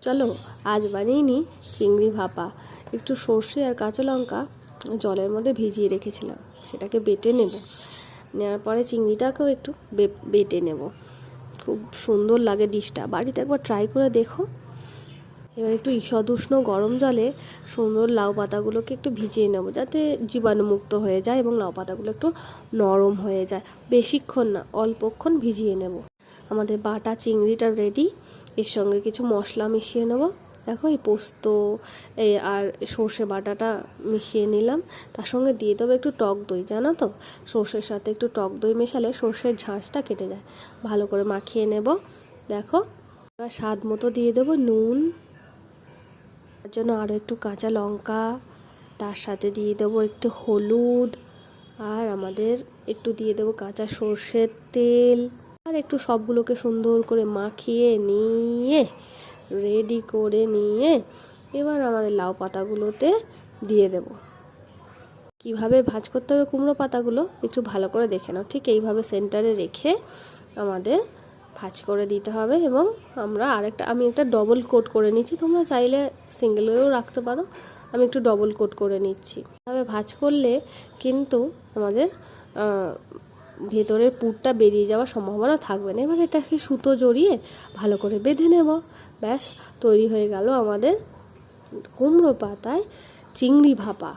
চলো আজ বানিয়ে নিই চিংড়ি ভাপা। একটু সর্ষে আর কাঁচা লঙ্কা জলের মধ্যে ভিজিয়ে রেখেছিলাম, সেটাকে বেটে নেওয়ার পরে চিংড়িটাকেও একটু বেটে নেব। খুব সুন্দর লাগে ডিশটা, বাড়িতে একবার ট্রাই করে দেখো। এবার একটু ঈষৎ উষ্ণ গরম জলে সুন্দর লাউ পাতাগুলোকে একটু ভিজিয়ে নেব, যাতে জীবাণুমুক্ত হয়ে যায় এবং লাউ পাতাগুলো একটু নরম হয়ে যায়। বেশিক্ষণ না, অল্পক্ষণ ভিজিয়ে নেব। আমাদের বাটা চিংড়িটা রেডি। এর সঙ্গে কিছু মশলা মিশিয়ে নেব। দেখো এই পোস্ত আর সর্ষে বাটাটা মিশিয়ে নিলাম। তার সঙ্গে দিয়ে দেবো একটু টক দই। জানো তো, সর্ষের সাথে একটু টক দই মেশালে সর্ষের ঝাঁঝটা কেটে যায়। ভালো করে মাখিয়ে নেব। দেখো এবার স্বাদ মতো দিয়ে দেবো নুন, তার জন্য আরও একটু কাঁচা লঙ্কা, তার সাথে দিয়ে দেবো একটু হলুদ, আর আমাদের একটু দিয়ে দেবো কাঁচা সর্ষের তেল। আর একটু সবগুলোকে সুন্দর করে মাখিয়ে নিয়ে রেডি করে নিয়ে এবার আমাদের লাউ পাতাগুলোতে দিয়ে দেব। কিভাবে ভাঁজ করতে হবে কুমড়ো পাতাগুলো একটু ভালো করে দেখে নাও। ঠিক এইভাবে সেন্টারে রেখে আমাদের ভাঁজ করে দিতে হবে। এবং আমি একটা ডবল কোট করে নিচ্ছি, তোমরা চাইলে সিঙ্গেলেও রাখতে পারো। আমি একটু ডবল কোট করে নিচ্ছি। এভাবে ভাঁজ করলে কিন্তু আমাদের ভেতরের পুরটা বেরিয়ে যাওয়ার সম্ভাবনা থাকবে না। এবার এটাকে সুতো জড়িয়ে ভালো করে বেঁধে নেব। ব্যাস, তৈরি হয়ে গেল আমাদের কুমড়ো পাতায় চিংড়ি ভাপা।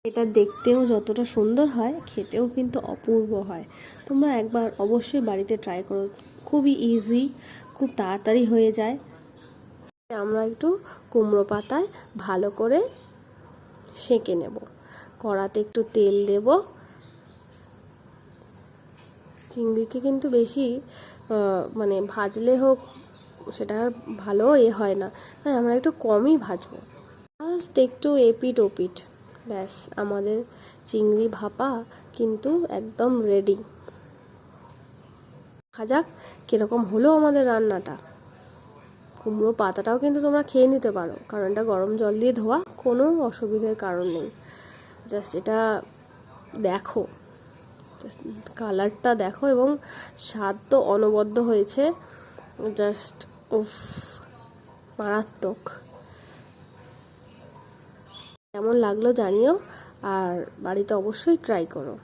এটা দেখতেও যতটা সুন্দর হয়, খেতেও কিন্তু অপূর্ব হয়। তোমরা একবার অবশ্যই বাড়িতে ট্রাই করো। খুবই ইজি, খুব তাড়াতাড়ি হয়ে যায়। আমরা একটু কুমড়ো পাতায় ভালো করে সেঁকে নেব। কড়াতে একটু তেল দেব। চিংড়িকে কিন্তু বেশি ভাজলে হোক সেটা আর ভালো হয় না, তাই আমরা একটু কমই ভাজবো। জাস্ট একটু এপিট ওপিট, ব্যাস আমাদের চিংড়ি ভাপা কিন্তু একদম রেডি। দেখা যাক কীরকম হলো আমাদের রান্নাটা। কুমড়ো পাতাটাও কিন্তু তোমরা খেয়ে নিতে পারো, কারণ এটা গরম জল দিয়ে ধোয়া, কোনো অসুবিধার কারণ নেই। জাস্ট এটা দেখো, কালারটা দেখো, এবং স্বাদ তো অনবদ্য হয়েছে। জাস্ট উফ, মারাত্মক। কেমন লাগলো জানিও, আর বাড়িতে অবশ্যই ট্রাই করো।